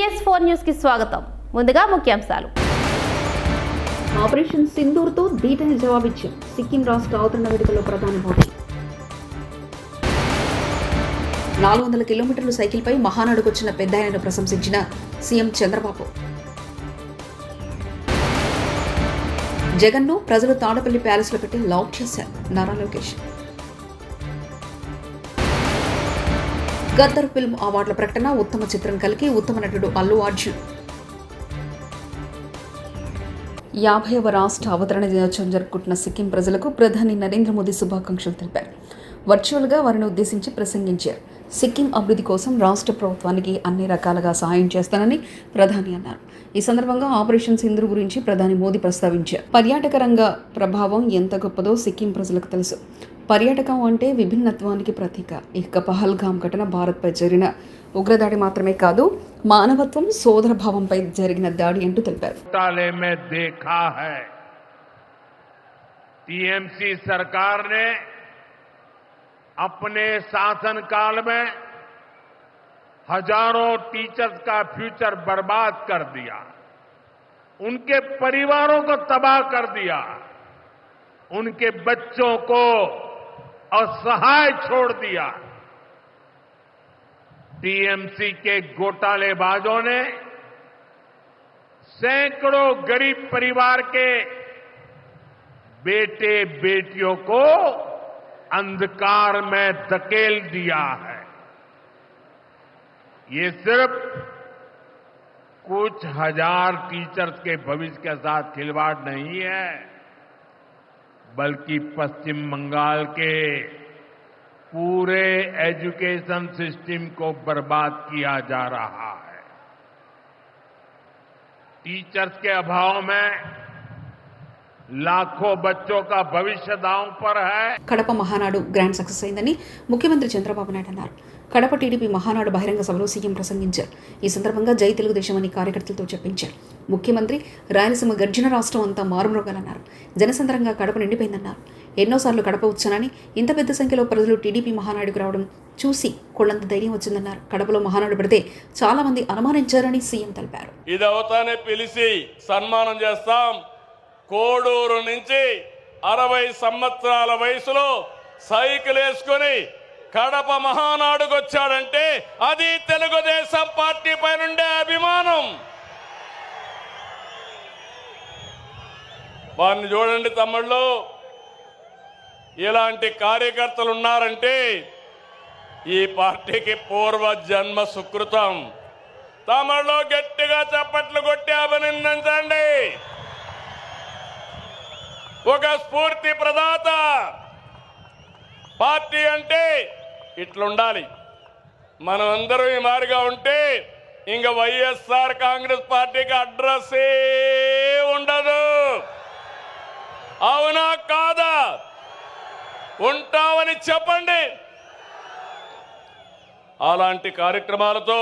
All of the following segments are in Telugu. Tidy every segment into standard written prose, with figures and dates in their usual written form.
PS4 న్యూస్ కి స్వాగతం. ముందుగా ముఖ్యాంశాలు. ఆపరేషన్ సింధూర్తో దీటైన జవాబిచ్చారు సిక్కిం రాష్ట్ర అవతరణ వేడుకలో ప్రధాని మోదీ. 400 కిలోమీటర్ల సైకిల్పై మహానాడుకొచ్చిన పెద్దాయనను ప్రశంసించిన సీఎం చంద్రబాబు. జగన్ను ప్రజలు తాడపల్లి ప్యాలెస్లో పెట్టి లాక్ చేశారు నారా లోకేష్. గద్దర్ ఫిల్మ్ అవార్డుల ప్రకటన, ఉత్తమ చిత్రం కలిగి ఉత్తమ నటుడు అల్లు అర్జున్. 50వ రాష్ట్ర అవతరణ దినోత్సవం జరుపుకుంటున్న సిక్కిం ప్రజలకు ప్రధాని నరేంద్ర మోదీ శుభాకాంక్షలు తెలిపారు. వర్చువల్గా వారిని ఉద్దేశించి ప్రసంగించారు. సిక్కిం అభివృద్ధి కోసం రాష్ట్ర ప్రభుత్వానికి అన్ని రకాలుగా సహాయం చేస్తానని ప్రధాని అన్నారు. ఈ సందర్భంగా ఆపరేషన్ సింధూర్ గురించి ప్రధాని మోదీ ప్రస్తావించారు. పర్యాటక రంగ ప్రభావం ఎంత గొప్పదో సిక్కిం ప్రజలకు తెలుసు. పర్యాటకం అంటే విభిన్నత్వానికి ప్రతీక. ఇక పహల్గామ్ ఘటన భారత్పై జరిగిన ఉగ్రదాడి మాత్రమే కాదు, మానవత్వం, సోదరభావంపై జరిగిన దాడి అంటూ తెలిపారు. टीएमसी सरकार ने अपने शासनकाल में हजारों टीचर्स का फ्यूचर बर्बाद कर दिया, उनके परिवारों को तबाह कर दिया, उनके बच्चों को असहाय छोड़ दिया. टीएमसी के घोटालेबाजों ने सैकड़ों गरीब परिवार के बेटे बेटियों को अंधकार में धकेल दिया है. ये सिर्फ कुछ हजार टीचर्स के भविष्य के साथ खिलवाड़ नहीं है, बल्कि पश्चिम बंगाल के पूरे एजुकेशन सिस्टम को बर्बाद किया जा रहा है. टीचर्स के अभाव में लाखों बच्चों का भविष्य दांव पर है. కడప మహానాడు గ్రాండ్ సక్సెస్ అయిందని ముఖ్యమంత్రి చంద్రబాబు నాయుడు అన్నారు. కడప టీడీపీ మహానాడు బహిరంగ సభలో సీఎం ప్రసంగించారు. ఈ సందర్భంగా జై తెలుగుదేశం అని కార్యకర్తలతో చెప్పించారు. ముఖ్యమంత్రి రాయలసీమ గర్జన రాష్ట్రం అంతా మారుమ్రోగాలన్నారు. జనసంద్రంగా కడప నిండిపోయిందన్నారు. ఎన్నోసార్లు కడప వచ్చానని, ఇంత పెద్ద సంఖ్యలో ప్రజలు టీడీపీ మహానాడుకు రావడం చూసి కొళ్ళంత ధైర్యం వచ్చిందన్నారు. కడపలో మహానాడు పెడితే చాలా మంది అనుమానించారని సీఎం తెలిపారు. ఇది అవుతానే పిలిచి సన్మానం చేస్తాం. కోడూరు నుంచి 60 సంవత్సరాల వయసులో సైకిల్ వేసుకుని కడప మహానాడుకు వచ్చాడంటే అది తెలుగుదేశం పార్టీ పైన ఉండే అభిమానం. వారిని చూడండి తమ్ముళ్ళు, ఇలాంటి కార్యకర్తలు ఉన్నారంటే ఈ పార్టీకి పూర్వ జన్మ సుకృతం. తమ్ముళ్ళు గట్టిగా చప్పట్లు కొట్టి అభినందించండి. ఒక స్ఫూర్తి ప్రదాత పార్టీ అంటే ఇట్లుండాలి. మనం అందరూ ఈ మారిగా ఉంటే ఇంక వైఎస్ఆర్ కాంగ్రెస్ పార్టీకి అడ్రస్సే ఉండదు. అవునా కాదా? ఉంటామని చెప్పండి. అలాంటి కార్యక్రమాలతో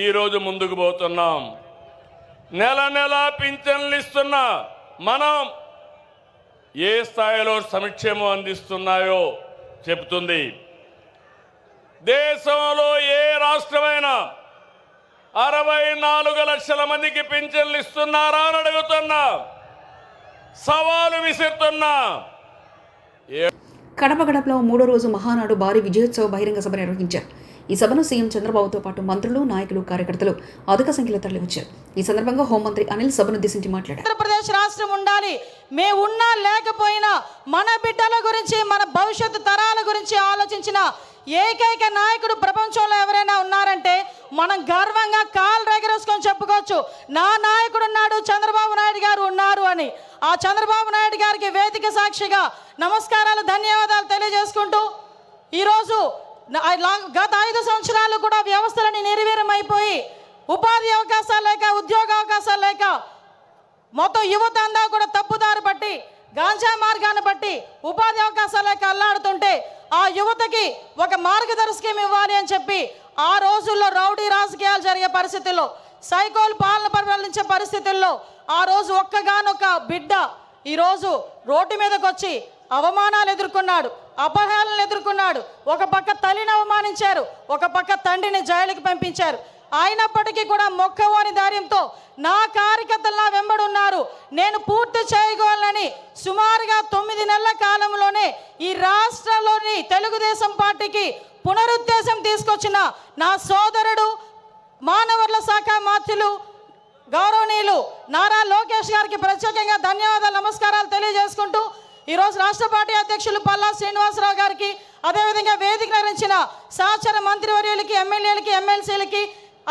ఈరోజు ముందుకు పోతున్నాం. నెల నెల పింఛన్లు ఇస్తున్నా మనం ఏ స్థాయిలో సంక్షేమం అందిస్తున్నాయో చెబుతుంది. దేశంలో ఏ రాష్ట్రమైనా 64 లక్షల మందికి పింఛన్లు ఇస్తున్నారా అని అడుగుతున్నా, సవాలు విసురుతున్నా. కడప గడపలో 3వ రోజు మహానాడు భారీ విజయోత్సవ బహిరంగ సభ నిర్వహించారు. ఈ సభను సీఎం చంద్రబాబుతో పాటు మంత్రులు, నాయకులు, కార్యకర్తలు అధిక సంఖ్యలో తరలివచ్చారు. ఈ సందర్భంగా హోంమంత్రి అనిల్ సభను ఉద్దేశించి మాట్లాడారు. ఆంధ్రప్రదేశ్ రాష్ట్రం ఉండాలి, మేము ఉన్నా లేకపోయినా మన బిడ్డల గురించి, మన భవిష్యత్తు తరాల గురించి ఆలోచించిన ఏకైక నాయకుడు ప్రపంచంలో ఎవరైనా ఉన్నారంటే మనం గర్వంగా కాలు రెగరేసుకొని చెప్పుకోవచ్చు, నా నాయకుడు ఉన్నాడు, చంద్రబాబు నాయుడు గారు ఉన్నారు అని. ఆ చంద్రబాబు నాయుడు గారికి వేదిక సాక్షిగా నమస్కారాలు, ధన్యవాదాలు తెలియజేసుకుంటూ, ఈరోజు గత 5 సంవత్సరాలు కూడా వ్యవస్థలని నిర్వీర్యమైపోయి ఉపాధి అవకాశాలు లేక, ఉద్యోగ అవకాశాలు లేక మొత్తం యువత అంతా కూడా తప్పుదారి పట్టి, గాంజా మార్గాన్ని బట్టి ఉపాధి అవకాశాలు లేక అల్లాడుతుంటే ఆ యువతకి ఒక మార్గదర్శకం ఇవ్వాలి అని చెప్పి ఆ రోజుల్లో రౌడీ రాజకీయాలు జరిగే పరిస్థితుల్లో, సైకోల్ పాలన పరిపాలించే పరిస్థితుల్లో ఆ రోజు ఒక్కగానొక్క బిడ్డ ఈరోజు రోడ్డు మీదకి వచ్చి అవమానాలు ఎదుర్కొన్నాడు, అపహేళనలు ఎదుర్కొన్నాడు. ఒక పక్క తల్లిని అవమానించారు, ఒక పక్క తండ్రిని జైలుకి పంపించారు. అయినప్పటికీ కూడా మొక్కవోని ధైర్యంతో నా కార్యకర్తలు నా వెంబడున్నారు, నేను పూర్తి చేయగలనని సుమారుగా 9 నెలల కాలంలోనే ఈ రాష్ట్రంలోని తెలుగుదేశం పార్టీకి పునరుద్దేశం తీసుకొచ్చిన నా సోదరుడు మానవ వనరుల శాఖ మంత్రులు గౌరవనీయులు నారా లోకేష్ గారికి ప్రత్యేకంగా ధన్యవాదాలు, నమస్కారాలు తెలియజేసుకుంటూ ఈరోజు రాష్ట్ర పార్టీ అధ్యక్షులు పల్లా శ్రీనివాసరావు గారికి, అదేవిధంగా వేదిక నిర్వహించిన సహచర మంత్రివర్యులకి, ఎమ్మెల్యేలకి, ఎమ్మెల్సీలకి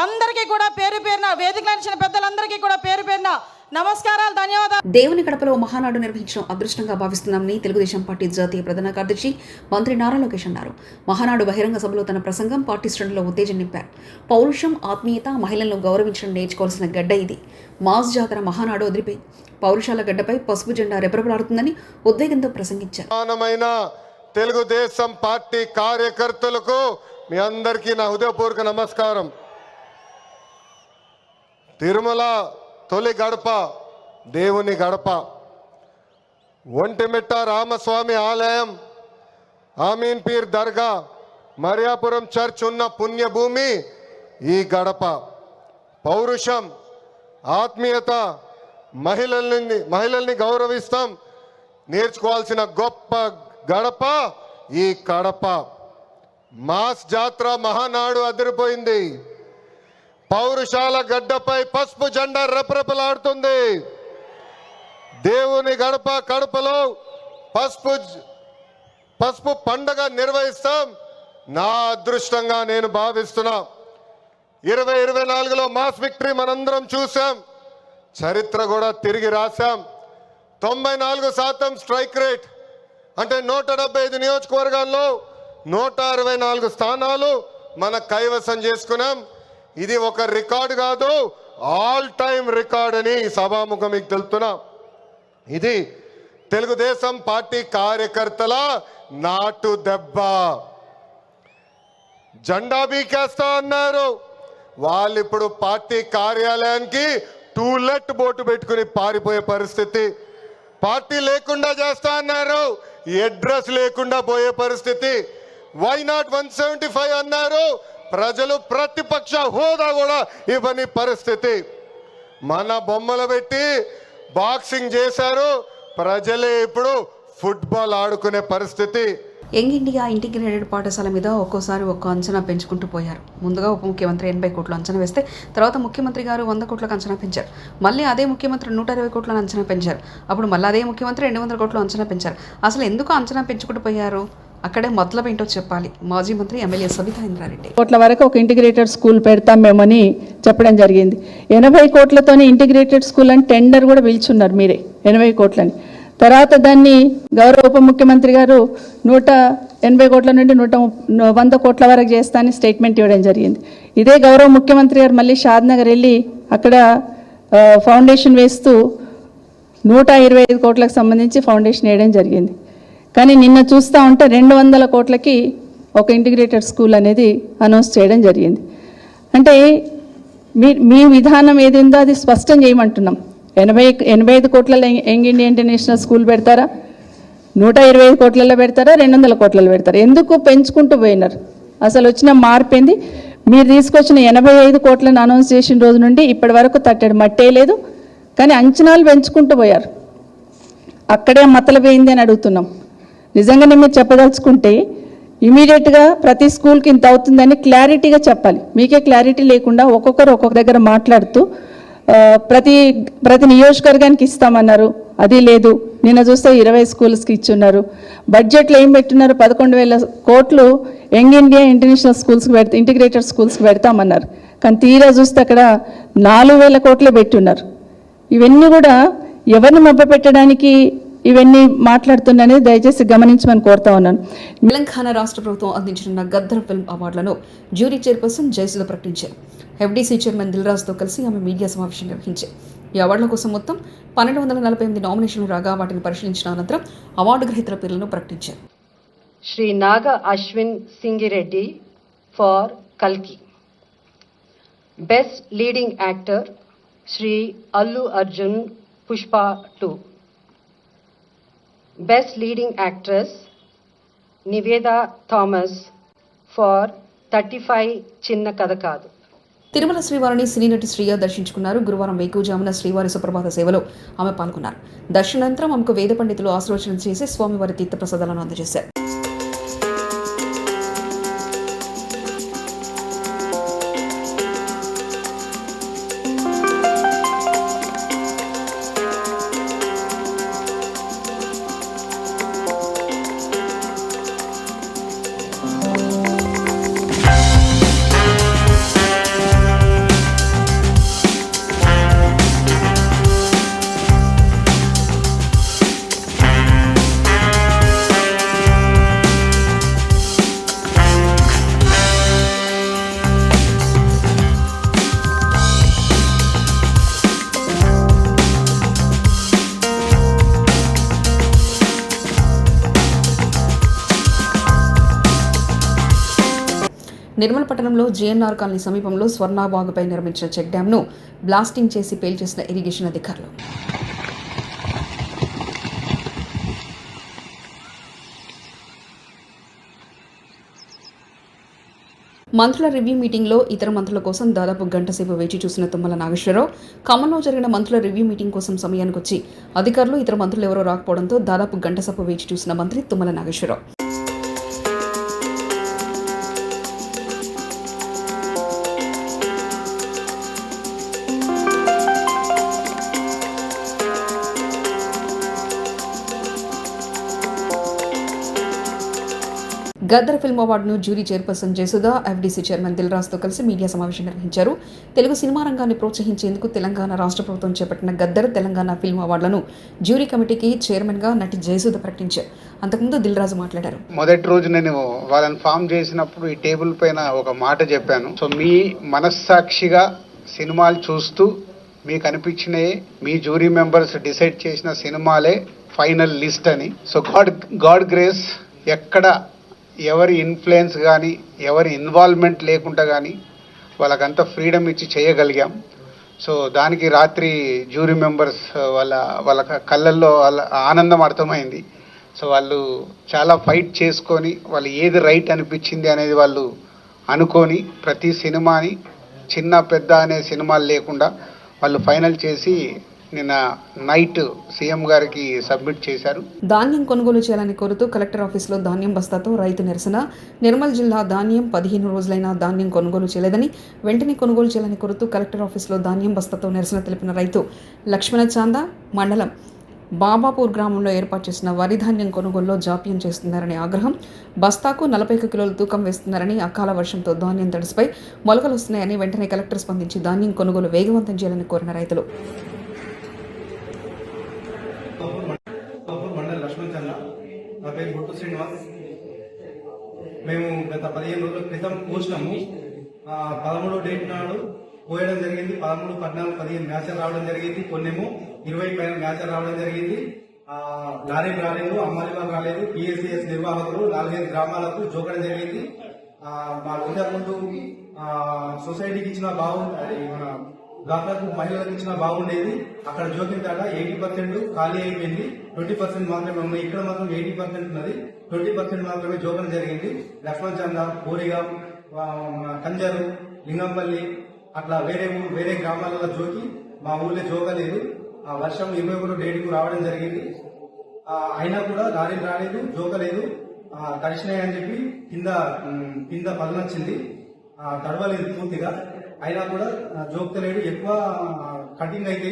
అందరికీ కూడా పేరు పేరున, వేదిక నిర్వహించిన పెద్దలందరికీ కూడా పేరు పేరున నమస్కారాలు, ధన్యవాదాలు. దేవుని గడపలో మహానాడు నిర్వహించడం అదృష్టంగా భావిస్తున్నామని తెలుగుదేశం పార్టీ జాతీయ ప్రధాన కార్యదర్శి మంత్రి నారా లోకేష్ అన్నారు. మహానాడు బహిరంగ సభలో తన ప్రసంగం పార్టీ శ్రేణుల్లో ఉత్తేజం నింపారు. పౌరుషం, ఆత్మీయత, మహిళలను గౌరవించడం నేర్చుకోవాల్సిన గడ్డ ఇది. మాస్ జాతర మహానాడు వదిలిపోయి పౌరుషాల గడ్డపై పసుపు జెండా రెపరెపలాడుతుందని ఉద్వేగంతో ప్రసంగించారు. తెలుగుదేశం పార్టీ కార్యకర్తలకు మీ అందరికీ నా హృదయపూర్వక నమస్కారం. తిరుమల తొలి గడప దేవుని గడప, ఒంటిమిట్ట రామస్వామి ఆలయం, ఆమీన్ పీర్ దర్గా, మరియాపురం చర్చ్ ఉన్న పుణ్యభూమి ఈ గడప. పౌరుషం, ఆత్మీయత, మహిళల్ని గౌరవిస్తాం నేర్చుకోవాల్సిన గొప్ప గడప ఈ కడప. మాస్ జాతర మహానాడు అదిరిపోయింది. పౌరుషాల గడ్డపై పసుపు జెండా రెపరెపలాడుతుంది. దేవుని గడప కడపలో పసుపు పండగ నిర్వహిస్తాం. నా అదృష్టంగా నేను భావిస్తున్నా. 2024లో మాస్ విక్టరీ మనందరం చూసాం, చరిత్ర కూడా తిరిగి రాశాం. 94% స్ట్రైక్ రేట్, అంటే 175 నియోజకవర్గాల్లో 164 స్థానాలు మన కైవసం చేసుకున్నాం. ఇది ఒక రికార్డు కాదు, ఆల్ టైమ్ రికార్డ్ అని సభాముఖం మీకు తెలుపుతున్నా. ఇది తెలుగుదేశం పార్టీ కార్యకర్తల నాటు దెబ్బ. జెండా బీకేస్తా అన్నారు, వాళ్ళు ఇప్పుడు పార్టీ కార్యాలయానికి టూలెట్ బోటు పెట్టుకుని పారిపోయే పరిస్థితి. పార్టీ లేకుండా చేస్తా అన్నారు, అడ్రస్ లేకుండా పోయే పరిస్థితి. వై నాట్ 175 అన్నారు, ప్రజలు ప్రతిపక్ష హోదా కూడా ఇవ్వని పరిస్థితి. మన బొమ్మలు పెట్టి బాక్సింగ్ చేశారు, ప్రజలే ఇప్పుడు ఫుట్బాల్ ఆడుకునే పరిస్థితి. యంగ్ ఇండియా ఇంటిగ్రేటెడ్ పాఠశాల మీద ఒక్కోసారి ఒక్కో అంచనా పెంచుకుంటూ పోయారు. ముందుగా ఉప ముఖ్యమంత్రి 80 కోట్లు అంచనా వేస్తే తర్వాత ముఖ్యమంత్రి గారు 100 కోట్లకు అంచనా పెంచారు. మళ్ళీ అదే ముఖ్యమంత్రి 120 కోట్లను అంచనా పెంచారు. అప్పుడు మళ్ళీ అదే ముఖ్యమంత్రి 200 కోట్లు అంచనా పెంచారు. అసలు ఎందుకు అంచనా పెంచుకుంటూ పోయారు? అక్కడే మొదలు ఏంటో చెప్పాలి. మాజీ మంత్రి ఎమ్మెల్యే సబితా ఇంద్రారెడ్డి కోట్ల వరకు ఒక ఇంటిగ్రేటెడ్ స్కూల్ పెడతాం మేమని చెప్పడం జరిగింది. 80 కోట్లతోనే ఇంటిగ్రేటెడ్ స్కూల్ అని టెండర్ కూడా పిలుచున్నారు మీరే, 80 కోట్లని. తర్వాత దాన్ని గౌరవ ఉప ముఖ్యమంత్రి గారు 180 కోట్ల నుండి 100 కోట్ల వరకు చేస్తా అని స్టేట్మెంట్ ఇవ్వడం జరిగింది. ఇదే గౌరవ ముఖ్యమంత్రి గారు మళ్ళీ షాద్నగర్ వెళ్ళి అక్కడ ఫౌండేషన్ వేస్తూ 125 కోట్లకు సంబంధించి ఫౌండేషన్ వేయడం జరిగింది. కానీ నిన్న చూస్తూ ఉంటే 200 కోట్లకి ఒక ఇంటిగ్రేటెడ్ స్కూల్ అనేది అనౌన్స్ చేయడం జరిగింది. అంటే మీ విధానం ఏది ఉందో అది స్పష్టం చేయమంటున్నాం. 85 కోట్లలో యంగ్ ఇండియా ఇంటర్నేషనల్ స్కూల్ పెడతారా, 125 కోట్లలో పెడతారా, 200 కోట్లలో పెడతారా? ఎందుకు పెంచుకుంటూ పోయినారు? అసలు వచ్చిన మార్పు ఏంది? మీరు తీసుకొచ్చిన 85 కోట్లను అనౌన్స్ చేసిన రోజు నుండి ఇప్పటి వరకు తట్టడు మట్టే లేదు. కానీ అంచనాలు పెంచుకుంటూ పోయారు. అక్కడే మతలపోయింది అని అడుగుతున్నాం. నిజంగానే మీరు చెప్పదలుచుకుంటే ఇమీడియట్గా ప్రతి స్కూల్కి ఇంత అవుతుందని క్లారిటీగా చెప్పాలి. మీకే క్లారిటీ లేకుండా ఒక్కొక్కరు ఒక్కొక్క దగ్గర మాట్లాడుతూ ప్రతి నియోజకవర్గానికి ఇస్తామన్నారు, అది లేదు. నిన్న చూస్తే 20 స్కూల్స్కి ఇచ్చున్నారు. బడ్జెట్లో ఏం పెట్టున్నారు? 11,000 కోట్లు యంగ్ ఇండియా ఇంటర్నేషనల్ స్కూల్స్కి ఇంటిగ్రేటెడ్ స్కూల్స్కి పెడతామన్నారు. కానీ తీరా చూస్తే అక్కడ 4,000 కోట్లే పెట్టున్నారు. ఇవన్నీ కూడా ఎవరిని మభ్యపెట్టడానికి ఇవన్నీ మాట్లాడుతున్నానని దయచేసి గమనించమని కోరుతా ఉన్నాను. తెలంగాణ రాష్ట్ర ప్రభుత్వం అందించిన గద్దర్ ఫిల్మ్ అవార్డులను జ్యూరీ చైర్పర్సన్ జయసుధ ప్రకటించారు. ఎఫ్డీసీ చైర్మన్ దిల్రాజ్తో కలిసి ఆమె మీడియా సమావేశం నిర్వహించారు. ఈ అవార్డుల కోసం మొత్తం 1248 నామినేషన్లు రాగా వాటిని పరిశీలించిన అనంతరం అవార్డు గ్రహీతల పేర్లను ప్రకటించారు. శ్రీ నాగ అశ్విన్ సింగిరెడ్డి ఫర్ కల్కి. Best leading actor Shri Allu Arjun Pushpa 2. Best leading actress Niveda Thomas for 35 Chinna Kada Kadu. Tirumala శ్రీవారిని సినీ నటి శ్రీయ దర్శించుకున్నారు. గురువారం వేకువజామున శ్రీవారి సుప్రభాత సేవలో ఆమె పాల్గొన్నారు. దర్శనానంతరం ఆమెకు వేద పండితులు ఆశీర్వచనం చేసి స్వామివారి తీర్థప్రసాదాలను అందజేశారు. నిర్మల్ పట్టణంలో జేఎన్ఆర్ కాలనీ సమీపంలో స్వర్ణాబాగుపై నిర్మించిన చెక్ డ్యాంను బ్లాస్టింగ్ చేసి పేల్చేసిన ఇరిగేషన్ అధికారులు. మంత్రుల రివ్యూ మీటింగ్లో ఇతర మంత్రుల కోసం దాదాపు గంట సేపు వేచి చూసిన తుమ్మల నాగేశ్వరరావు ఖమ్మంలో జరిగిన మంత్రుల రివ్యూ మీటింగ్ కోసం సమయానికి వచ్చి అధికారులు ఇతర మంత్రులు ఎవరో రాకపోవడంతో దాదాపు గంట సేపు వేచి చూసిన మంత్రి తుమ్మల నాగేశ్వరరావు. గద్దర్ ఫిల్మ్ అవార్డును jury chairperson Jayasudha, FDC chairman దిల్రాజ్తో కలిసి మీడియా సమావేశం నిర్వహించారు. తెలుగు సినిమా రంగాన్ని ప్రోత్సహించేందుకు తెలంగాణ రాష్ట్ర ప్రభుత్వం చేపట్టిన గద్దర్ తెలంగాణ ఫిల్మ్ అవార్డులను జ్యూరీ కమిటీకి చైర్మన్గా నటి జయసుధ ప్రకటించారు. అంతకుముందు దిల్రాజు మాట్లాడారు. మొదటి రోజు నేను వాళ్ళని ఫామ్ చేసినప్పుడు ఈ టేబుల్ పైన ఒక మాట చెప్పాను. సో మీ మనస్సాక్షిగా సినిమాలు చూస్తూ మీకు అనిపించినవి మీ జ్యూరీ మెంబర్స్ డిసైడ్ చేసిన సినిమాలే ఫైనల్ లిస్ట్ అని. సో గాడ్ గ్రేస్ ఎక్కడ ఎవరి ఇన్ఫ్లుయెన్స్ కానీ ఎవరి ఇన్వాల్వ్మెంట్ లేకుండా కానీ వాళ్ళకంతా ఫ్రీడమ్ ఇచ్చి చేయగలిగాం. సో దానికి రాత్రి జ్యూరీ మెంబర్స్ వాళ్ళ కళ్ళల్లో వాళ్ళ ఆనందం అర్థమైంది. సో వాళ్ళు చాలా ఫైట్ చేసుకొని వాళ్ళు ఏది రైట్ అనిపించింది అనేది వాళ్ళు అనుకొని ప్రతి సినిమాని చిన్న పెద్ద అనే సినిమాలు లేకుండా వాళ్ళు ఫైనల్ చేసి నిన్న నైట్ సీఎం గారికి సబ్మిట్ చేశారు. ధాన్యం కొనుగోలు చేయాలని కోరుతూ కలెక్టర్ ఆఫీసులో ధాన్యం బస్తాతో రైతు నిరసన. నిర్మల్ జిల్లా ధాన్యం 15 రోజులైనా ధాన్యం కొనుగోలు చేయలేదని వెంటనే కొనుగోలు చేయాలని కోరుతూ కలెక్టర్ ఆఫీసులో ధాన్యం బస్తాతో నిరసన తెలిపిన రైతు లక్ష్మణ చాంద మండలం బాబాపూర్ గ్రామంలో ఏర్పాటు చేసిన వరి ధాన్యం కొనుగోలులో జాప్యం చేస్తున్నారనే ఆగ్రహం. బస్తాకు 41 కిలోల తూకం వేస్తున్నారని, అకాల వర్షంతో ధాన్యం తడిసిపై మొలకలు వస్తున్నాయని వెంటనే కలెక్టర్ స్పందించి ధాన్యం కొనుగోలు వేగవంతం చేయాలని కోరిన రైతులు. నా పేరు గుట్టు శ్రీనివాస్. మేము గత 15 రోజుల క్రితం పోసినాము. 13వ డేట్ నాడు పోయడం జరిగింది. 13, 14, 15 మ్యాచ్లు రావడం జరిగింది. కొన్నేమో 20 పైన మ్యాచ్లు రావడం జరిగింది. లారీలు రాలేదు, అమ్మాలి వాళ్ళు రాలేదు. పిఎస్సిఎస్ నిర్వాహకులు 4-5 గ్రామాలకు జోకడం జరిగింది. మా ఇంతకుముందు సొసైటీకి ఇచ్చిన బాగుంది, మన డాక్టర్కు మహిళలకు ఇచ్చిన బాగుండేది. అక్కడ జోకిన తాట 80% ఖాళీ అయిపోయింది. 20% మాత్రమే ఉన్నాయి. ఇక్కడ మాత్రం 80% ఉన్నది. 20% మాత్రమే జోకడం జరిగింది. లక్ష్మణ్ చంద, కోరిగా, కంజరు, లింగంపల్లి అట్లా వేరే గ్రామాలలో జోకి మా ఊళ్ళో జోకలేదు. ఆ వర్షం 21 డేట్కు రావడం జరిగింది. అయినా కూడా లారీలు రాలేదు, జోకలేదు. తడిసినాయని చెప్పి కింద పదనొచ్చింది, తడవలేదు పూర్తిగా. అయినా కూడా జోక్తలేడు. ఎక్కువ కటింగ్ అయితే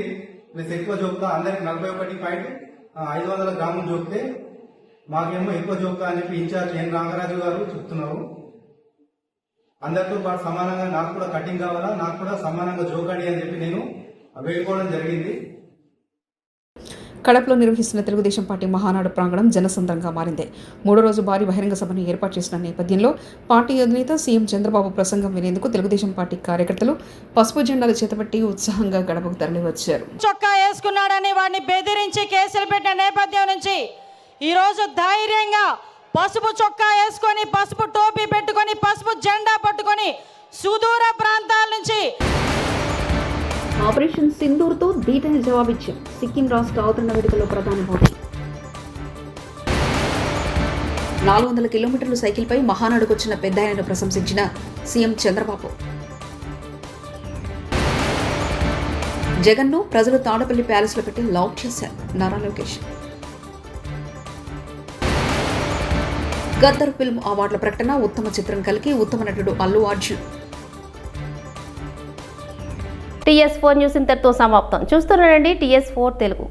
ప్లస్ ఎక్కువ జోక్తా అందరికి 41.500 గ్రాములు జోక్తే మాకేమో ఎక్కువ జోక్తా అని చెప్పి ఇన్ఛార్జ్ ఎన్ రామరాజు గారు చెప్తున్నారు. అందరితో పాటు సమానంగా నాకు కూడా కటింగ్ కావాలా, నాకు కూడా సమానంగా జోకాడి అని చెప్పి నేను వేడుకోవడం జరిగింది. కడపలో నిర్వహిస్తున్న తెలుగుదేశం పార్టీ మహానాడు ప్రాంగణం జనసంద్రంగా మారింది. 3వ రోజు భారీ బహిరంగ సభను ఏర్పాటు చేసిన నేపథ్యంలో పార్టీ అధినేత సీఎం చంద్రబాబు ప్రసంగం వినేందుకు తెలుగుదేశం పార్టీ కార్యకర్తలు పసుపు జెండాలు చేతపట్టి ఉత్సాహంగా గడపకు తరలివచ్చారు. చొక్కా వేసుకున్నాడని వాడిని బెదిరించి కేసులు పెట్టిన నేపథ్యం నుంచి ఈరోజు ధైర్యంగా పసుపు చొక్కా వేసుకొని, పసుపు టోపీ పెట్టుకొని, పసుపు జెండా పట్టుకొని సుదూర ప్రాంతాల నుంచి ఆపరేషన్ సింధూర్తో ధీటైన జవాబిచ్చారు సిక్కిం రాష్ట్ర అవతరణ వేడుకలో ప్రధాని మోదీ. 400 కిలోమీటర్లు సైకిల్పై మహానాడుకు వచ్చిన పెద్దాయనను ప్రశంసించిన సీఎం చంద్రబాబు. జగన్ను ప్రజలు తాడపల్లి ప్యాలెస్లో పెట్టి లాక్ చేశారు నారా లోకేష్. గద్దర్ ఫిల్మ్ అవార్డుల ప్రకటన, ఉత్తమ చిత్రం కల్కి, ఉత్తమ నటుడు అల్లు అర్జున్. TS4 న్యూస్ ఇంతటితో సమాప్తం. చూస్తూనండి TS4 తెలుగు.